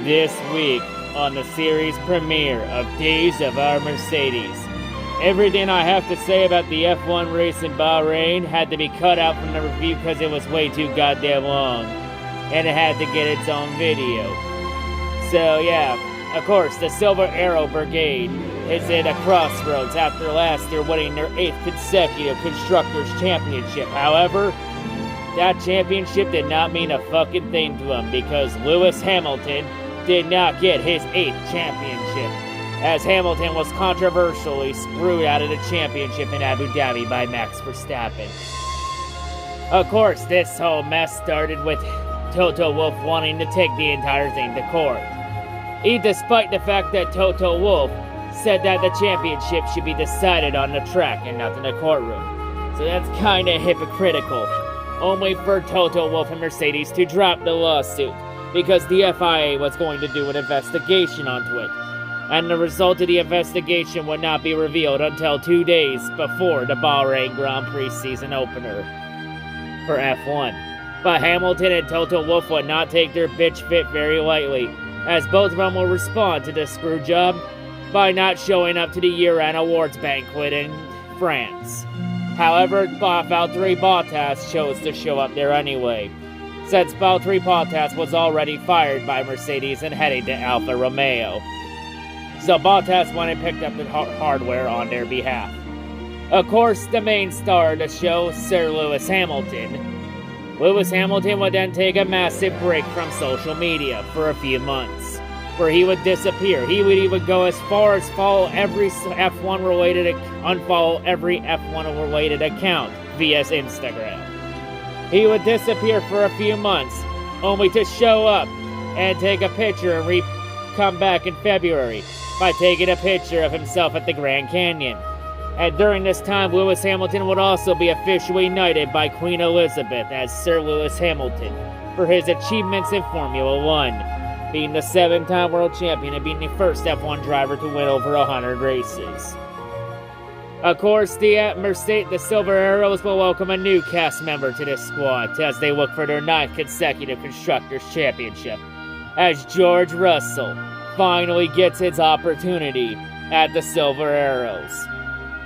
this week on the series premiere of Days of Our Mercedes. Everything I have to say about the F1 race in Bahrain had to be cut out from the review because it was way too goddamn long, and it had to get its own video. So yeah, of course, the Silver Arrow Brigade is at a crossroads after last year winning their 8th consecutive Constructors' Championship. However, that championship did not mean a fucking thing to him because Lewis Hamilton did not get his 8th championship, as Hamilton was controversially screwed out of the championship in Abu Dhabi by Max Verstappen. Of course, this whole mess started with Toto Wolff wanting to take the entire thing to court, despite the fact that Toto Wolff said that the championship should be decided on the track and not in the courtroom. So that's kinda hypocritical, only for Toto Wolff and Mercedes to drop the lawsuit, because the FIA was going to do an investigation onto it, and the result of the investigation would not be revealed until 2 days before the Bahrain Grand Prix season opener for F1. But Hamilton and Toto Wolff would not take their bitch fit very lightly, as both of them will respond to the screw job by not showing up to the year-end awards banquet in France. However, Valtteri Bottas chose to show up there anyway, since Valtteri Bottas was already fired by Mercedes and heading to Alfa Romeo. So Bottas went and picked up the hardware on their behalf. Of course, the main star of the show, Sir Lewis Hamilton. Lewis Hamilton would then take a massive break from social media for a few months, where he would disappear. He would even go as far as unfollow every F1 related account via Instagram. He would disappear for a few months, only to show up and take a picture and come back in February by taking a picture of himself at the Grand Canyon. And during this time, Lewis Hamilton would also be officially knighted by Queen Elizabeth as Sir Lewis Hamilton for his achievements in Formula One, being the 7-time world champion and being the first F1 driver to win over 100 races. Of course, the Silver Arrows will welcome a new cast member to this squad as they look for their 9th consecutive Constructors' Championship, as George Russell finally gets his opportunity at the Silver Arrows.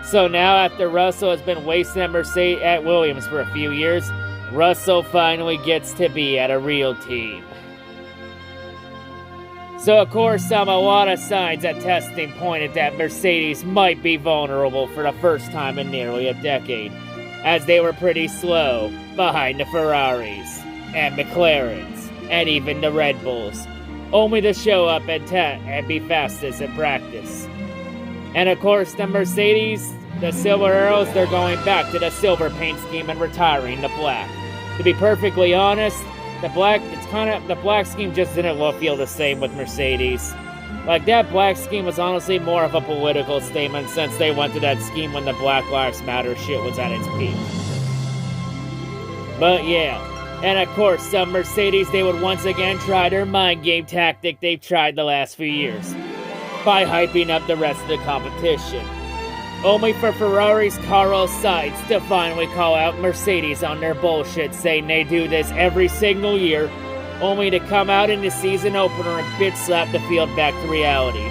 So now, after Russell has been wasting at Williams for a few years, Russell finally gets to be at a real team. So of course, a lot of signs at testing pointed that Mercedes might be vulnerable for the first time in nearly a decade, as they were pretty slow behind the Ferraris, and McLarens, and even the Red Bulls, only to show up and be fastest in practice. And of course, the Mercedes, the Silver Arrows, they're going back to the silver paint scheme and retiring the black. To be perfectly honest, the black scheme just didn't feel the same with Mercedes. Like, that black scheme was honestly more of a political statement since they went to that scheme when the Black Lives Matter shit was at its peak. But yeah, and of course, some Mercedes, they would once again try their mind game tactic they've tried the last few years, by hyping up the rest of the competition. Only for Ferrari's Carlos Sainz to finally call out Mercedes on their bullshit, saying they do this every single year, only to come out in the season opener and bitch slap the field back to reality.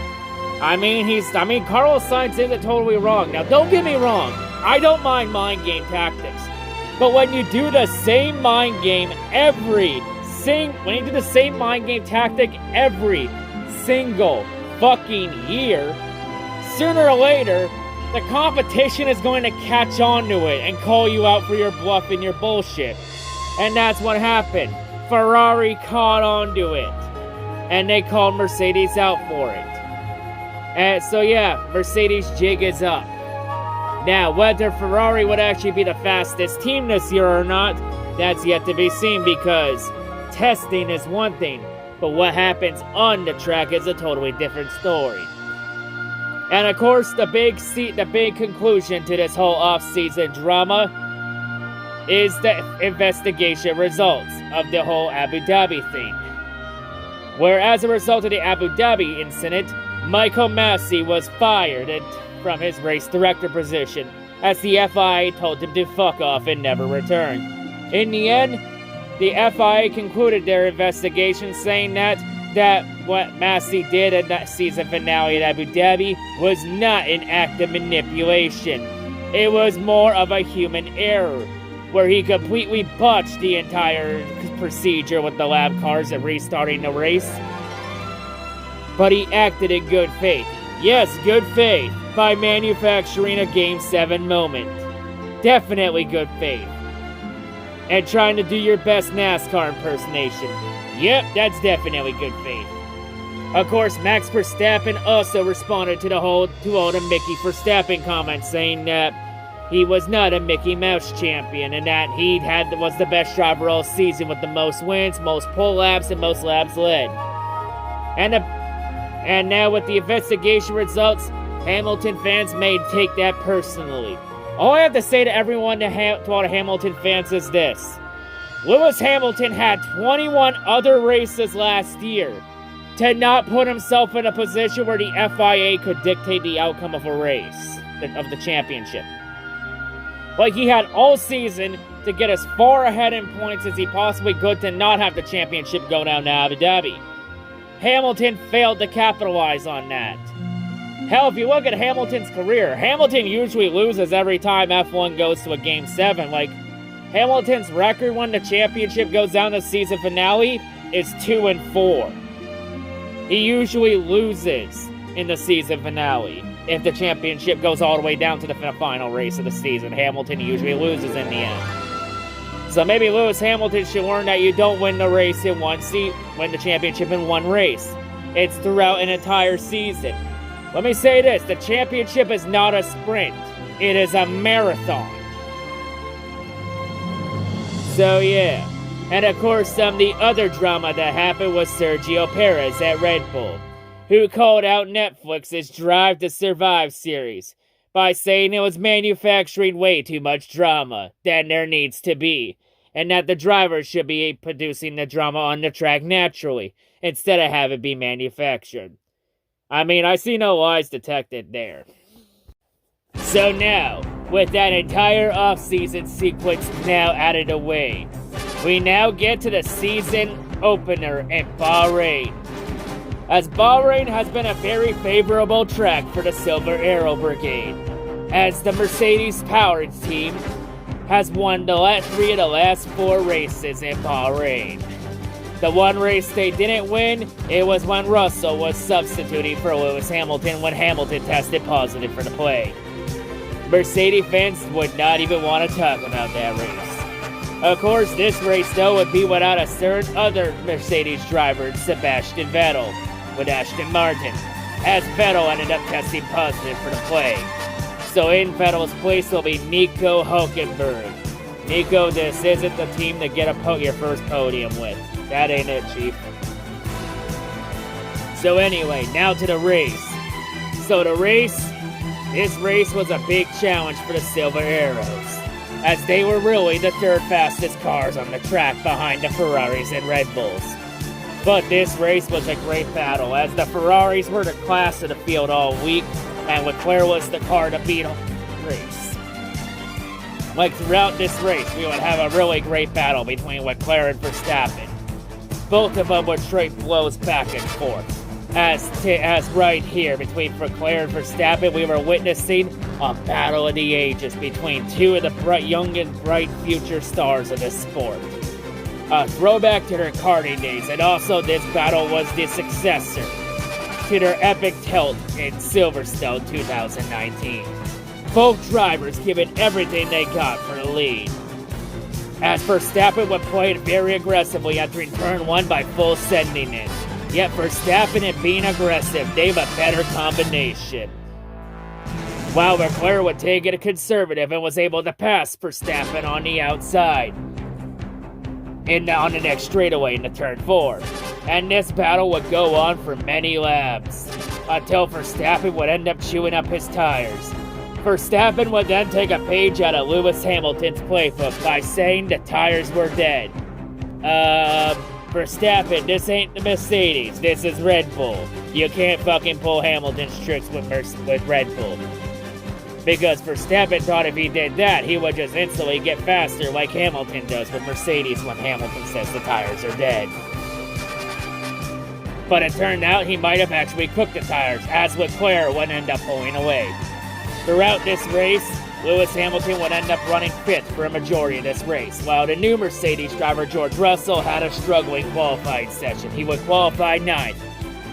Carlos Sainz isn't totally wrong. Now, don't get me wrong, I don't mind game tactics, but when you do the same mind game tactic every single fucking year, sooner or later, the competition is going to catch on to it and call you out for your bluff and your bullshit. And that's what happened. Ferrari caught on to it, and they called Mercedes out for it. And so yeah, Mercedes' jig is up. Now, whether Ferrari would actually be the fastest team this year or not, that's yet to be seen, because testing is one thing, but what happens on the track is a totally different story. And of course, the big conclusion to this whole off-season drama is the investigation results of the whole Abu Dhabi thing, where as a result of the Abu Dhabi incident, Michael Massey was fired from his race director position, as the FIA told him to fuck off and never return. In the end, the FIA concluded their investigation, saying that that what Massey did in that season finale at Abu Dhabi was not an act of manipulation. It was more of a human error, where he completely botched the entire procedure with the lab cars and restarting the race. But he acted in good faith. Yes, good faith, by manufacturing a Game 7 moment. Definitely good faith. And trying to do your best NASCAR impersonation. Yep, that's definitely good faith. Of course, Max Verstappen also responded to all the Mickey Verstappen comments, saying that he was not a Mickey Mouse champion and that he was the best driver all season with the most wins, most pole laps, and most laps led. And now with the investigation results, Hamilton fans may take that personally. All I have to say to everyone, to all the Hamilton fans, is this. Lewis Hamilton had 21 other races last year to not put himself in a position where the FIA could dictate the outcome of a race, of the championship. Like, he had all season to get as far ahead in points as he possibly could to not have the championship go down to Abu Dhabi. Hamilton failed to capitalize on that. Hell, if you look at Hamilton's career, Hamilton usually loses every time F1 goes to a Game 7. Like, Hamilton's record when the championship goes down to season finale is 2-4. He usually loses in the season finale. If the championship goes all the way down to the final race of the season, Hamilton usually loses in the end. So maybe Lewis Hamilton should learn that you don't win the race in win the championship in one race. It's throughout an entire season. Let me say this, the championship is not a sprint. It is a marathon. So yeah. And of course, the other drama that happened was Sergio Perez at Red Bull, who called out Netflix's Drive to Survive series by saying it was manufacturing way too much drama than there needs to be, and that the drivers should be producing the drama on the track naturally, instead of have it be manufactured. I mean, I see no lies detected there. So now, with that entire off-season sequence now out of the way, we now get to the season opener in Bahrain. As Bahrain has been a very favorable track for the Silver Arrow Brigade, as the Mercedes-powered team has won the 3 of the last 4 races in Bahrain. The one race they didn't win, it was when Russell was substituting for Lewis Hamilton when Hamilton tested positive for the plague. Mercedes fans would not even want to talk about that race. Of course, this race though would be without a certain other Mercedes driver, Sebastian Vettel, with Aston Martin, as Vettel ended up testing positive for the plague. So in Vettel's place will be Nico Hülkenberg. Nico, this isn't the team to get your first podium with. That ain't it, Chief. So anyway, now to the race. This race was a big challenge for the Silver Arrows, as they were really the third fastest cars on the track behind the Ferraris and Red Bulls. But this race was a great battle, as the Ferraris were the class of the field all week, and Leclerc was the car to beat on the race. Like throughout this race, we would have a really great battle between Leclerc and Verstappen. Both of them would straight blows back and forth. As right here, between Leclerc and Verstappen, we were witnessing a battle of the ages between two of the young and bright future stars of this sport. A throwback to their karting days, and also this battle was the successor to their epic tilt in Silverstone 2019. Both drivers giving everything they got for the lead. As Verstappen would play it very aggressively entering turn 1 by full sending it. Yet Verstappen and being aggressive gave a better combination. While Leclerc would take it a conservative and was able to pass Verstappen on the outside. On the next straightaway into turn 4. And this battle would go on for many laps, until Verstappen would end up chewing up his tires. Verstappen would then take a page out of Lewis Hamilton's playbook by saying the tires were dead. Verstappen, this ain't the Mercedes, this is Red Bull. You can't fucking pull Hamilton's tricks with Red Bull. Because Verstappen thought if he did that, he would just instantly get faster like Hamilton does with Mercedes when Hamilton says the tires are dead. but it turned out he might have actually cooked the tires, as Leclerc would end up pulling away. Throughout this race, Lewis Hamilton would end up running 5th for a majority of this race, while the new Mercedes driver George Russell had a struggling qualifying session. He would qualify 9th,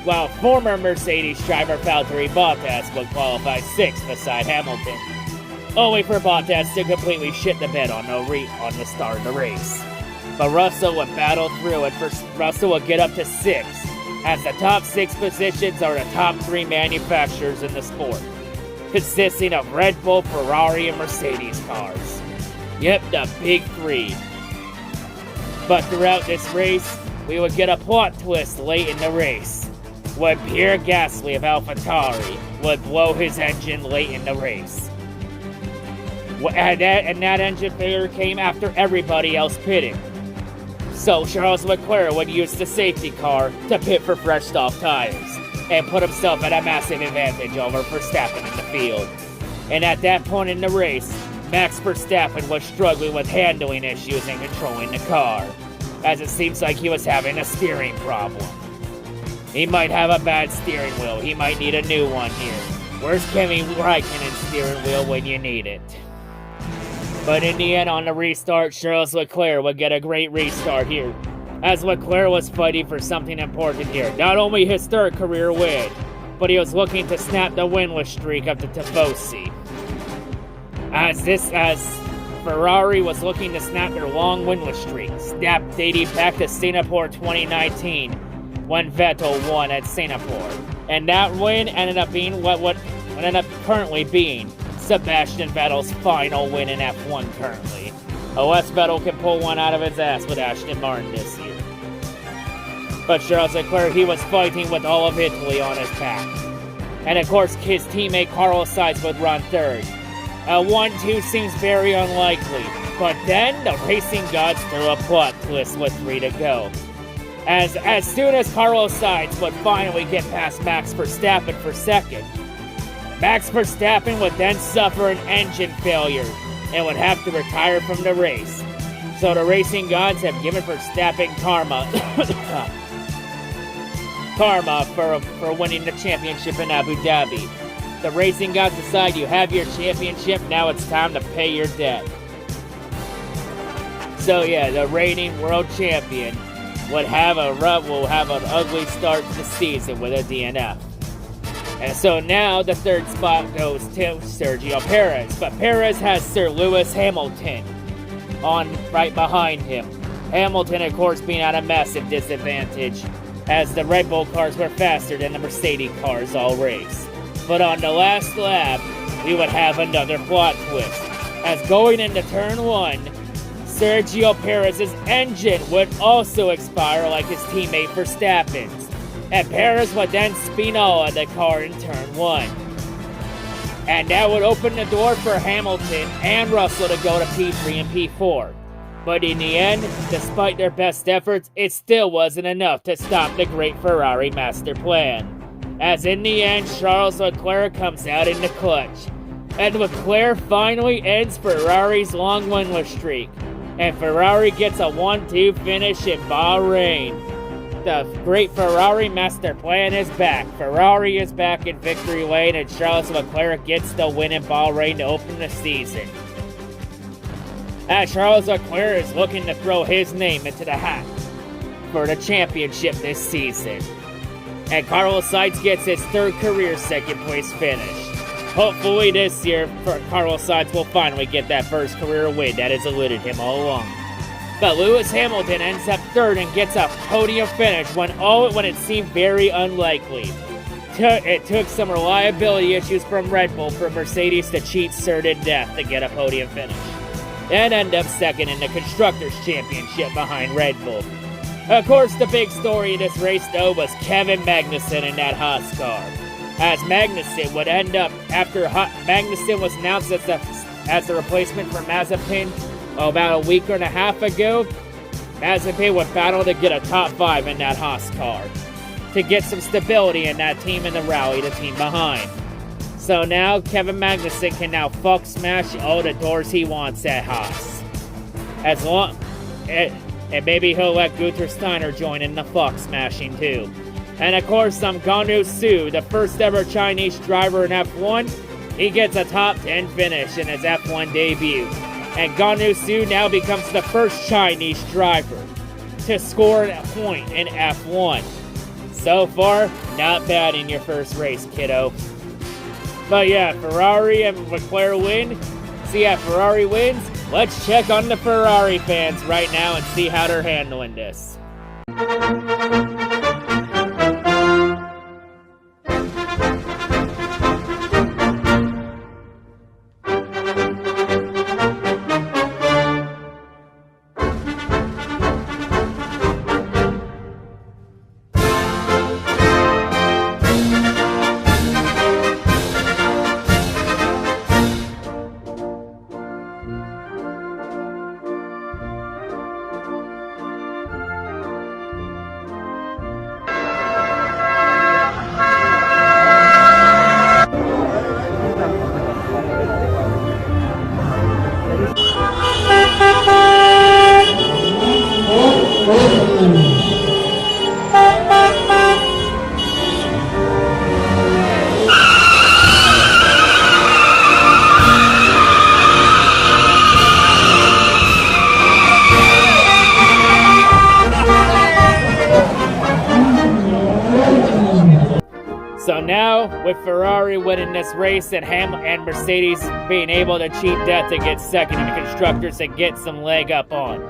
while former Mercedes driver Valtteri Bottas would qualify 6th beside Hamilton, only for Bottas to completely shit the bed on the start of the race. But Russell would battle through, and Russell would get up to 6th, as the top 6 positions are the top 3 manufacturers in the sport, consisting of Red Bull, Ferrari, and Mercedes cars. Yep, the big 3. But throughout this race, we would get a plot twist late in the race, when Pierre Gasly of AlphaTauri would blow his engine late in the race. And that engine failure came after everybody else pitted. So Charles Leclerc would use the safety car to pit for fresh soft tires, and put himself at a massive advantage over Verstappen in the field. And at that point in the race, Max Verstappen was struggling with handling issues and controlling the car, as it seems like he was having a steering problem. He might have a bad steering wheel. He might need a new one here. Where's Kimi Räikkönen's steering wheel when you need it? But in the end, on the restart, Charles Leclerc would get a great restart here, as Leclerc was fighting for something important here. Not only his 3rd career win, but he was looking to snap the winless streak of the Tifosi. As Ferrari was looking to snap their long winless streak, dating back to Singapore 2019, when Vettel won at Singapore. And that win ended up being what ended up currently being Sebastian Vettel's final win in F1 currently. Unless Vettel can pull one out of his ass with Aston Martin this year. But Charles Leclerc, he was fighting with all of Italy on his back. And of course, his teammate Carlos Sainz would run 3rd. A 1-2 seems very unlikely, but then the racing gods threw a plot twist with 3 to go. As soon as Carlos Sainz would finally get past Max Verstappen for 2nd, Max Verstappen would then suffer an engine failure and would have to retire from the race. So the racing gods have given Verstappen karma for winning the championship in Abu Dhabi. The racing gods decide you have your championship, now it's time to pay your debt. So yeah, the reigning world champion will have an ugly start to the season with a DNF. And so now the 3rd spot goes to Sergio Perez, but Perez has Sir Lewis Hamilton on right behind him. Hamilton, of course, being at a massive disadvantage, as the Red Bull cars were faster than the Mercedes cars all race. But on the last lap, we would have another plot twist, as going into turn 1, Sergio Perez's engine would also expire like his teammate Verstappen's, and Perez would then spin out of the car in turn 1. And that would open the door for Hamilton and Russell to go to P3 and P4. But in the end, despite their best efforts, it still wasn't enough to stop the great Ferrari master plan. As in the end, Charles Leclerc comes out in the clutch. And Leclerc finally ends Ferrari's long winless streak. And Ferrari gets a 1-2 finish in Bahrain. The great Ferrari master plan is back. Ferrari is back in victory lane, and Charles Leclerc gets the win in Bahrain to open the season. As Charles Leclerc is looking to throw his name into the hat for the championship this season. And Carlos Sainz gets his 3rd career 2nd place finish. Hopefully this year, Carlos Sainz will finally get that 1st career win that has eluded him all along. But Lewis Hamilton ends up 3rd and gets a podium finish when it seemed very unlikely. It took some reliability issues from Red Bull for Mercedes to cheat certain death to get a podium finish, and end up 2nd in the Constructors' Championship behind Red Bull. Of course, the big story of this race, though, was Kevin Magnussen in that Haas car. As Magnussen would end up, after Magnussen was announced as the replacement for Mazepin about a week and a half ago, Mazepin would battle to get a top 5 in that Haas car, to get some stability in that team in the rally, the team behind. So now Kevin Magnussen can now fuck smash all the doors he wants at Haas. And maybe he'll let Gunther Steiner join in the fuck smashing too. And of course, some Ganu Su, the first ever Chinese driver in F1, he gets a top 10 finish in his F1 debut. And Ganu Su now becomes the first Chinese driver to score a point in F1. So far, not bad in your first race, kiddo. But yeah, Ferrari and Leclerc win. So yeah, Ferrari wins. Let's check on the Ferrari fans right now and see how they're handling this. So now, with Ferrari winning this race and Mercedes being able to cheat death to get second in the Constructors to get some leg up on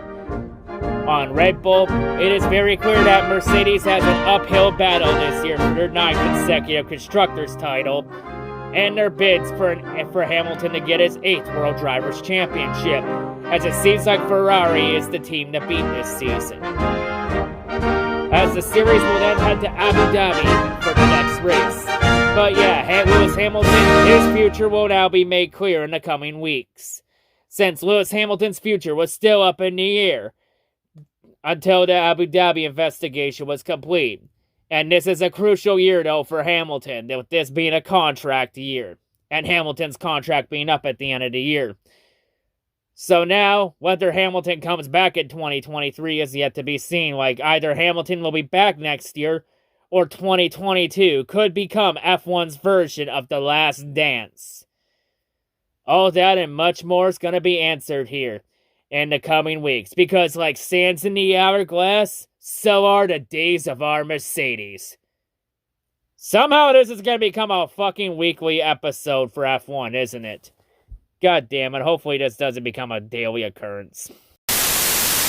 Red Bull, it is very clear that Mercedes has an uphill battle this year for their 9th consecutive Constructors title and their bids for Hamilton to get his 8th World Drivers' Championship, as it seems like Ferrari is the team to beat this season. As the series will then head to Abu Dhabi for the next race. But yeah, Lewis Hamilton, his future will now be made clear in the coming weeks, since Lewis Hamilton's future was still up in the air until the Abu Dhabi investigation was complete. And this is a crucial year, though, for Hamilton, with this being a contract year, and Hamilton's contract being up at the end of the year. So now, whether Hamilton comes back in 2023 is yet to be seen. Like, either Hamilton will be back next year, or 2022 could become F1's version of The Last Dance. All that and much more is going to be answered here in the coming weeks, because like sands in the hourglass, so are the days of our Mercedes. Somehow this is going to become a fucking weekly episode for F1, isn't it? God damn it, hopefully this doesn't become a daily occurrence.